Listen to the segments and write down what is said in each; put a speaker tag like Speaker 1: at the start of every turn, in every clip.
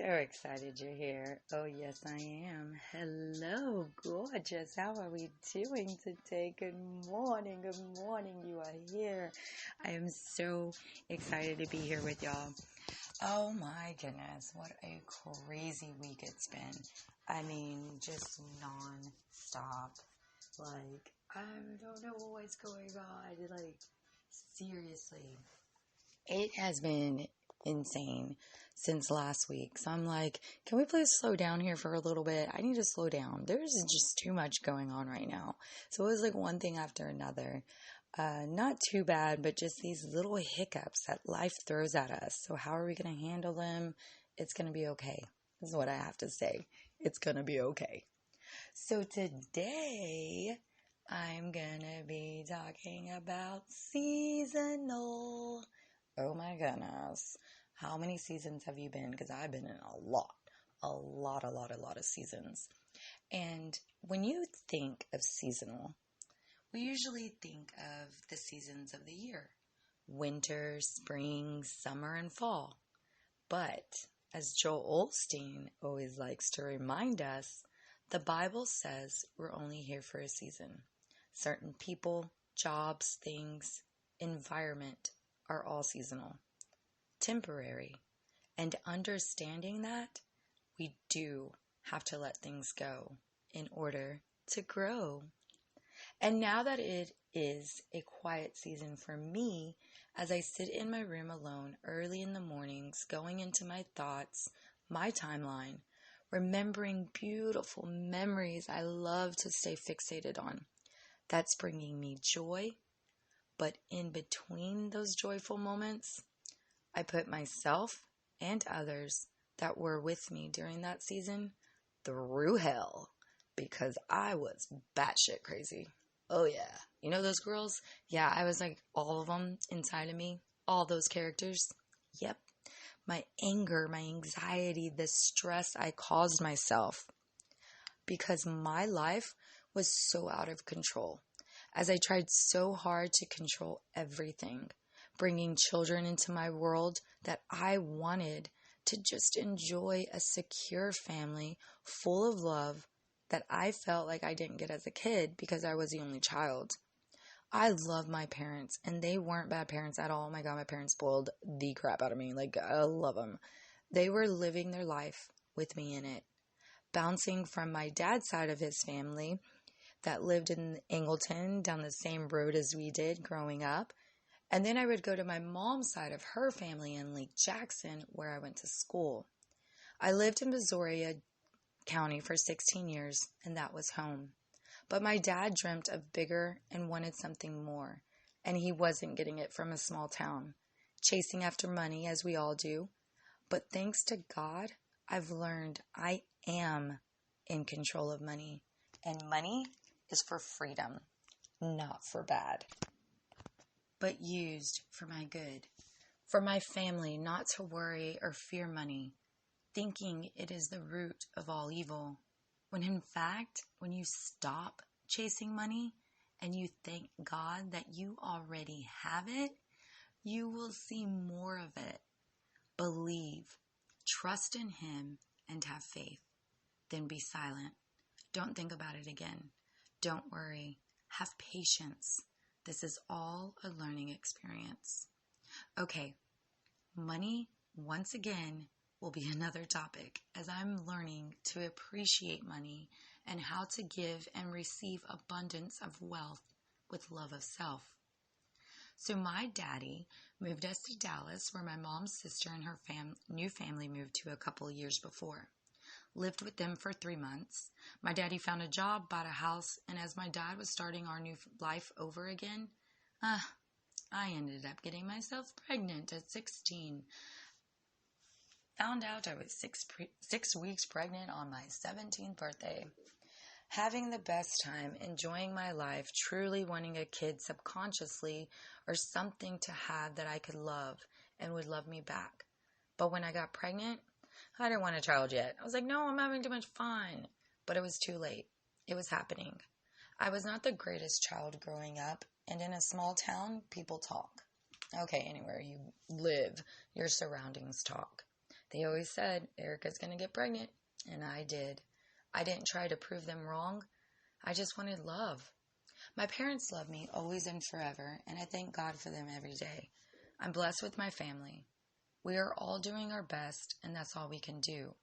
Speaker 1: So excited you're here. Oh, yes, I am. Hello, gorgeous. How are we doing today? Good morning. Good morning. You are here. I am so excited to be here with y'all. Oh my goodness. What a crazy week it's been. I mean, just non-stop. I don't know what's going on. Seriously. It has been insane since last week. So I'm like, can we please slow down here for a little bit? I need to slow down. There's just too much going on right now. So it was like one thing after another. Not too bad, but just these little hiccups that life throws at us. So how are we going to handle them? It's going to be okay. This is what I have to say. It's going to be okay. So today, I'm going to be talking about seasonal. Oh my goodness. How many seasons have you been? Because I've been in a lot of seasons. And when you think of seasonal, we usually think of the seasons of the year. Winter, spring, summer, and fall. But as Joel Osteen always likes to remind us, the Bible says we're only here for a season. Certain people, jobs, things, environment are all seasonal, temporary, and understanding that, we do have to let things go in order to grow. And now that it is a quiet season for me, as I sit in my room alone early in the mornings, going into my thoughts, my timeline, remembering beautiful memories I love to stay fixated on, that's bringing me joy. But in between those joyful moments, I put myself and others that were with me during that season through hell because I was batshit crazy. Oh yeah. You know those girls? Yeah, I was like all of them inside of me. All those characters. Yep. My anger, my anxiety, the stress I caused myself because my life was so out of control. As I tried so hard to control everything, bringing children into my world that I wanted to just enjoy a secure family full of love that I felt like I didn't get as a kid because I was the only child. I love my parents, and they weren't bad parents at all. Oh my God, my parents spoiled the crap out of me. I love them. They were living their life with me in it. Bouncing from my dad's side of his family, that lived in Angleton down the same road as we did growing up. And then I would go to my mom's side of her family in Lake Jackson, where I went to school. I lived in Missouri County for 16 years, and that was home. But my dad dreamt of bigger and wanted something more, and he wasn't getting it from a small town, chasing after money as we all do. But thanks to God, I've learned I am in control of money, and money is for freedom, not for bad, but used for my good, for my family not to worry or fear money, thinking it is the root of all evil, when in fact, when you stop chasing money and you thank God that you already have it, you will see more of it. Believe, trust in Him, and have faith. Then be silent. Don't think about it again. Don't worry. Have patience. This is all a learning experience. Okay, money, once again, will be another topic as I'm learning to appreciate money and how to give and receive abundance of wealth with love of self. So my daddy moved us to Dallas, where my mom's sister and her new family moved to a couple years before. Lived with them for 3 months. My daddy found a job, bought a house, and as my dad was starting our new life over again, I ended up getting myself pregnant at 16. Found out I was 6 weeks pregnant on my 17th birthday. Having the best time, enjoying my life, truly wanting a kid subconsciously or something to have that I could love and would love me back. But when I got pregnant, I didn't want a child yet. I was like, no, I'm having too much fun. But it was too late. It was happening. I was not the greatest child growing up, and in a small town, people talk. Okay, anywhere you live, your surroundings talk. They always said, Erica's going to get pregnant. And I did. I didn't try to prove them wrong. I just wanted love. My parents love me always and forever, and I thank God for them every day. I'm blessed with my family. We are all doing our best, and that's all we can do.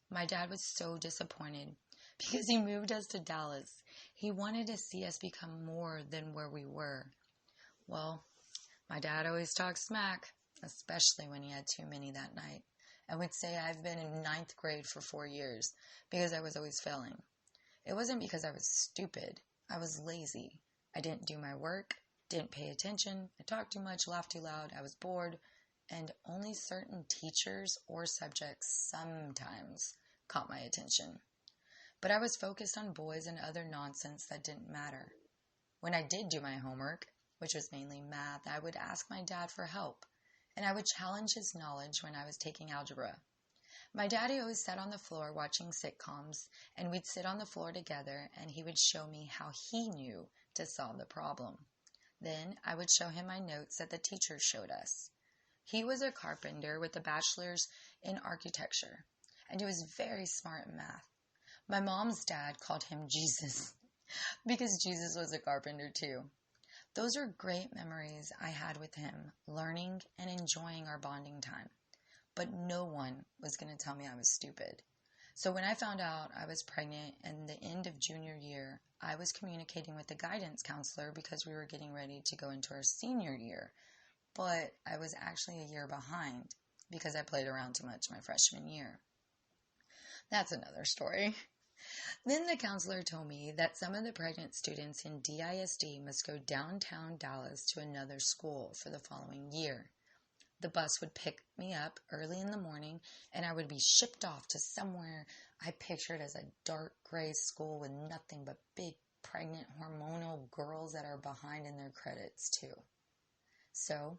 Speaker 1: My dad was so disappointed because he moved us to Dallas. He wanted to see us become more than where we were. Well, my dad always talked smack, especially when he had too many that night. I would say I've been in 9th grade for 4 years because I was always failing. It wasn't because I was stupid. I was lazy. I didn't do my work, didn't pay attention, I talked too much, laughed too loud, I was bored, and only certain teachers or subjects sometimes caught my attention. But I was focused on boys and other nonsense that didn't matter. When I did do my homework, which was mainly math, I would ask my dad for help, and I would challenge his knowledge when I was taking algebra. My daddy always sat on the floor watching sitcoms, and we'd sit on the floor together, and he would show me how he knew to solve the problem. Then I would show him my notes that the teacher showed us. He was a carpenter with a bachelor's in architecture, and he was very smart in math. My mom's dad called him Jesus because Jesus was a carpenter too. Those are great memories I had with him, learning and enjoying our bonding time. But no one was going to tell me I was stupid. So when I found out I was pregnant in the end of junior year, I was communicating with the guidance counselor because we were getting ready to go into our senior year. But I was actually a year behind because I played around too much my freshman year. That's another story. Then the counselor told me that some of the pregnant students in DISD must go downtown Dallas to another school for the following year. The bus would pick me up early in the morning, and I would be shipped off to somewhere I pictured as a dark gray school with nothing but big, pregnant, hormonal girls that are behind in their credits, too. So,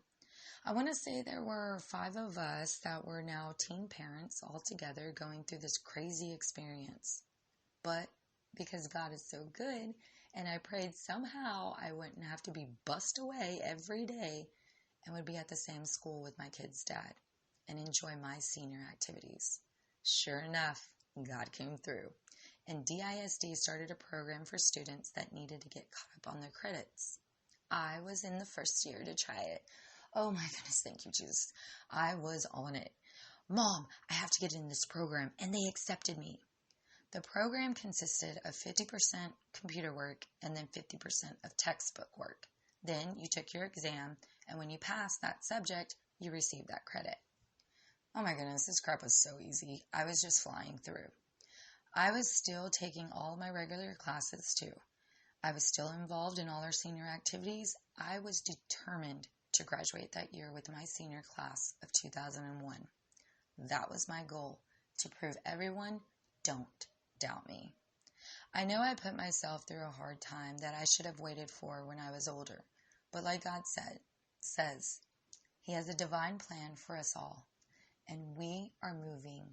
Speaker 1: I want to say there were 5 of us that were now teen parents all together going through this crazy experience. But because God is so good, and I prayed somehow I wouldn't have to be bussed away every day, and would be at the same school with my kid's dad and enjoy my senior activities. Sure enough, God came through, and DISD started a program for students that needed to get caught up on their credits. I was in the first year to try it. Oh my goodness, thank you, Jesus. I was on it. Mom, I have to get in this program, and they accepted me. The program consisted of 50% computer work and then 50% of textbook work. Then you took your exam, and when you passed that subject, you received that credit. Oh my goodness, this crap was so easy. I was just flying through. I was still taking all of my regular classes too. I was still involved in all our senior activities. I was determined to graduate that year with my senior class of 2001. That was my goal, to prove everyone, don't doubt me. I know I put myself through a hard time that I should have waited for when I was older. But like God says, He has a divine plan for us all. And we are moving,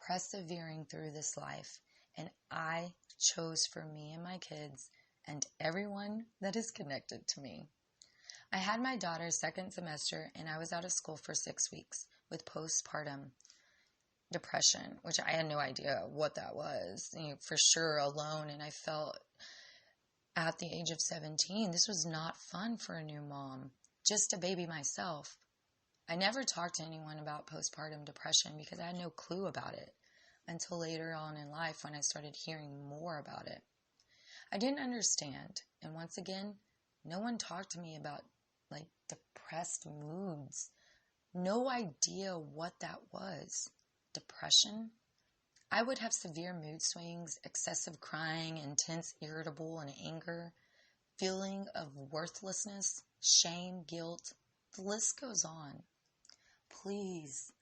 Speaker 1: persevering through this life. And I chose for me and my kids and everyone that is connected to me. I had my daughter's 2nd semester, and I was out of school for 6 weeks with postpartum depression, which I had no idea what that was. For sure alone, and I felt at the age of 17, this was not fun for a new mom, just a baby myself. I never talked to anyone about postpartum depression because I had no clue about it until later on in life when I started hearing more about it. I didn't understand, and once again, no one talked to me about depressed moods. No idea what that was. Depression? I would have severe mood swings, excessive crying, intense irritable and anger, feeling of worthlessness, shame, guilt. The list goes on. Please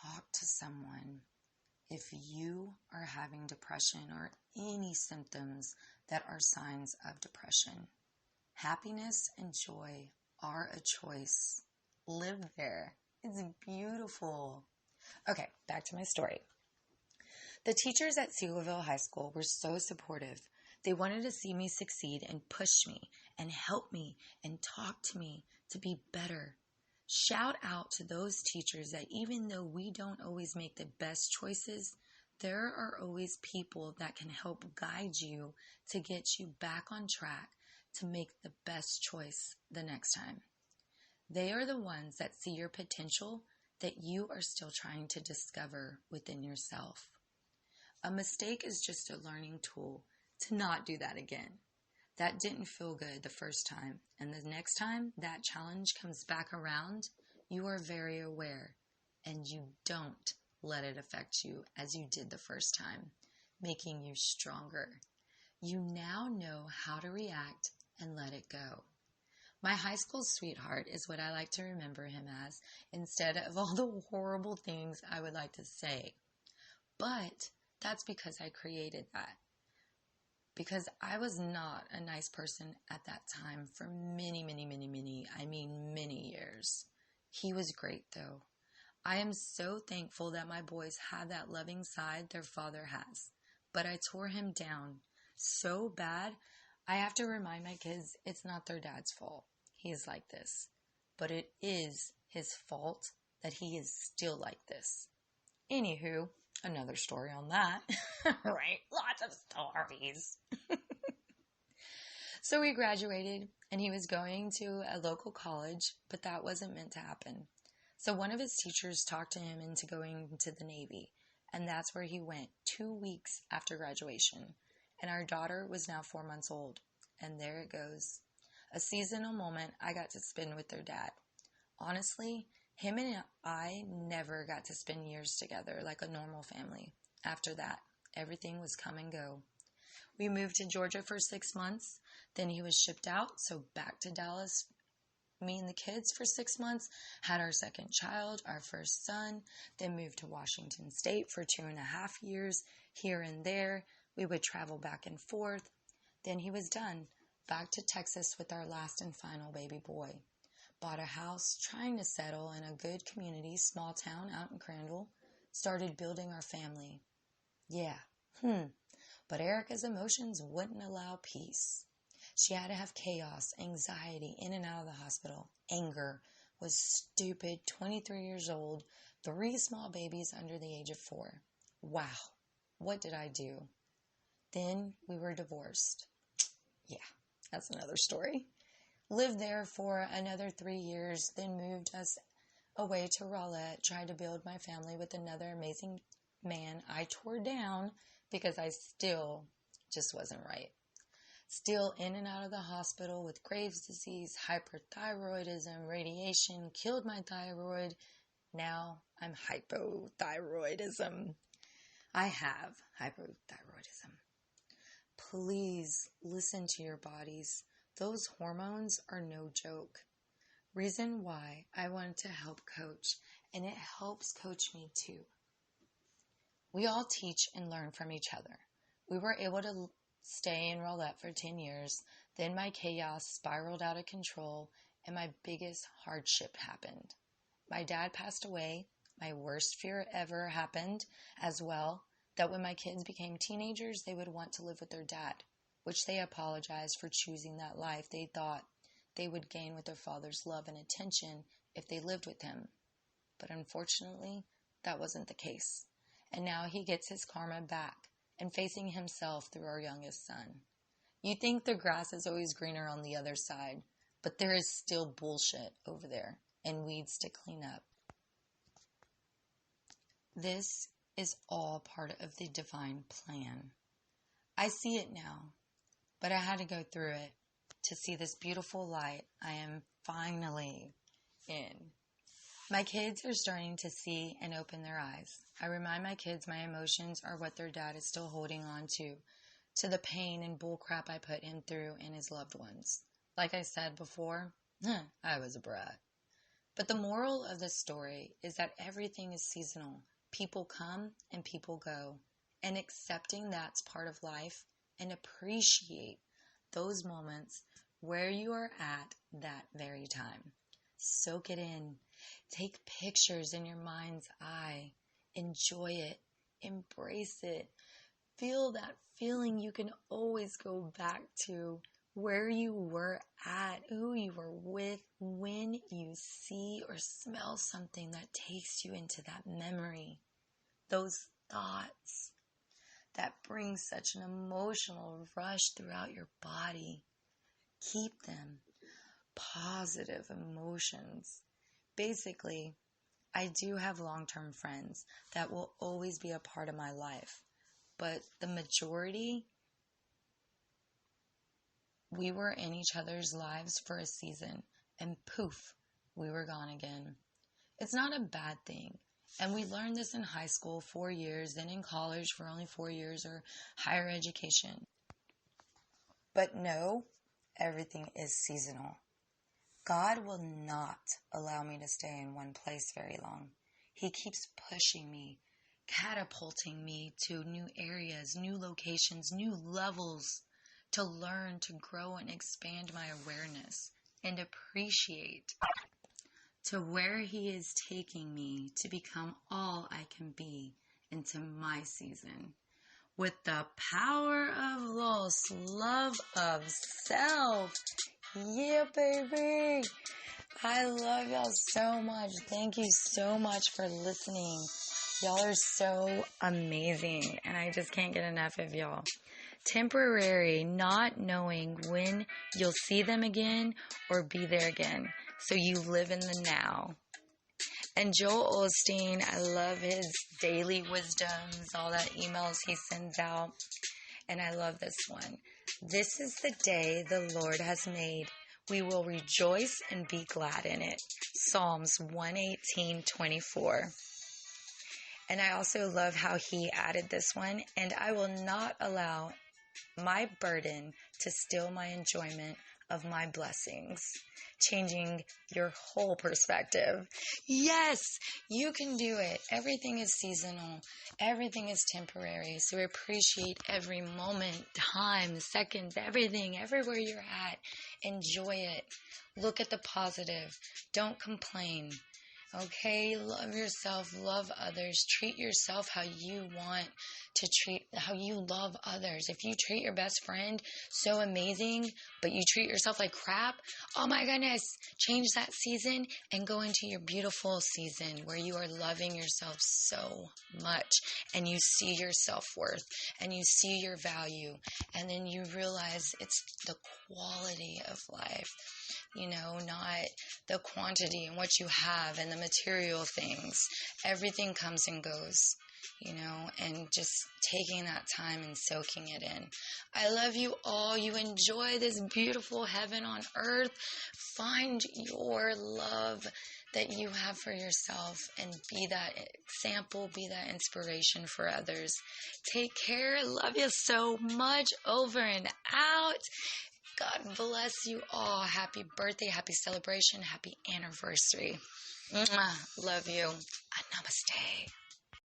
Speaker 1: talk to someone if you are having depression or any symptoms that are signs of depression. Happiness and joy are a choice. Live there. It's beautiful. Okay, back to my story. The teachers at Seagoville High School were so supportive. They wanted to see me succeed and push me and help me and talk to me to be better. Shout out to those teachers that even though we don't always make the best choices, there are always people that can help guide you to get you back on track to make the best choice the next time. They are the ones that see your potential that you are still trying to discover within yourself. A mistake is just a learning tool to not do that again. That didn't feel good the first time, and the next time that challenge comes back around, you are very aware, and you don't let it affect you as you did the first time, making you stronger. You now know how to react and let it go. My high school sweetheart is what I like to remember him as, instead of all the horrible things I would like to say. But that's because I created that. Because I was not a nice person at that time for many years. He was great though. I am so thankful that my boys have that loving side their father has. But I tore him down so bad, I have to remind my kids it's not their dad's fault. He is like this. But it is his fault that he is still like this. Anywho, another story on that. Right? Lots of stories. So we graduated, and he was going to a local college, but that wasn't meant to happen. So one of his teachers talked to him into going to the Navy, and that's where he went 2 weeks after graduation. And our daughter was now 4 months old. And there it goes. A seasonal moment I got to spend with their dad. Honestly, him and I never got to spend years together like a normal family. After that, everything was come and go. We moved to Georgia for 6 months. Then he was shipped out, so back to Dallas. Me and the kids for 6 months, had our second child, our first son, then moved to Washington State for 2.5 years. Here and there, we would travel back and forth. Then he was done. Back to Texas with our last and final baby boy. Bought a house, trying to settle in a good community, small town out in Crandall. Started building our family. Yeah, But Erica's emotions wouldn't allow peace. She had to have chaos, anxiety, in and out of the hospital. Anger, was stupid, 23 years old, 3 small babies under the age of 4. Wow, what did I do? Then we were divorced. Yeah, that's another story. Lived there for another 3 years, then moved us away to Rowlett, tried to build my family with another amazing man I tore down because I still just wasn't right. Still in and out of the hospital with Graves' disease, hyperthyroidism, radiation, killed my thyroid. Now I'm hypothyroidism. I have hypothyroidism. Please listen to your bodies. Those hormones are no joke. Reason why I wanted to help coach, and it helps coach me too. We all teach and learn from each other. We were able to stay in Rowlett for 10 years. Then my chaos spiraled out of control, and my biggest hardship happened. My dad passed away. My worst fear ever happened as well, that when my kids became teenagers, they would want to live with their dad, which they apologized for choosing that life they thought they would gain with their father's love and attention if they lived with him. But unfortunately, that wasn't the case. And now he gets his karma back and facing himself through our youngest son. You think the grass is always greener on the other side, but there is still bullshit over there and weeds to clean up. This is all part of the divine plan. I see it now, but I had to go through it to see this beautiful light I am finally in. My kids are starting to see and open their eyes. I remind my kids my emotions are what their dad is still holding on to the pain and bullcrap I put him through and his loved ones. Like I said before, I was a brat. But the moral of the story is that everything is seasonal. People come and people go. And accepting that's part of life and appreciate those moments where you are at that very time. Soak it in. Take pictures in your mind's eye. Enjoy it. Embrace it. Feel that feeling you can always go back to where you were at, who you were with, when you see or smell something that takes you into that memory, those thoughts that bring such an emotional rush throughout your body. Keep them. Positive emotions. Basically, I do have long-term friends that will always be a part of my life, but the majority, we were in each other's lives for a season, and poof, we were gone again. It's not a bad thing. And we learned this in high school, 4 years, then in college for only 4 years, or higher education. But no, everything is seasonal. God will not allow me to stay in one place very long. He keeps pushing me, catapulting me to new areas, new locations, new levels to learn, to grow, and expand my awareness and appreciate to where He is taking me to become all I can be into my season. With the power of L.O.S, love of self. Yeah, baby. I love y'all so much. Thank you so much for listening. Y'all are so amazing, and I just can't get enough of y'all. Temporary, not knowing when you'll see them again or be there again. So you live in the now. And Joel Osteen, I love his daily wisdoms, all that emails he sends out. And I love this one. This is the day the Lord has made. We will rejoice and be glad in it. Psalms 118:24. And I also love how he added this one. And I will not allow my burden to steal my enjoyment of my blessings. Changing your whole perspective. Yes, you can do it. Everything is seasonal. Everything is temporary. So appreciate every moment, time, seconds, everything, everywhere you're at. Enjoy it. Look at the positive. Don't complain. Okay? Love yourself. Love others. Treat yourself how you want to treat, how you love others. If you treat your best friend so amazing, but you treat yourself like crap, oh my goodness, change that season and go into your beautiful season where you are loving yourself so much and you see your self-worth and you see your value, and then you realize it's the quality of life, not the quantity and what you have and the material things. Everything comes and goes. And just taking that time and soaking it in. I love you all. You enjoy this beautiful heaven on earth. Find your love that you have for yourself and be that example, be that inspiration for others. Take care. Love you so much. Over and out. God bless you all. Happy birthday, happy celebration, happy anniversary. Mwah. Love you. Namaste.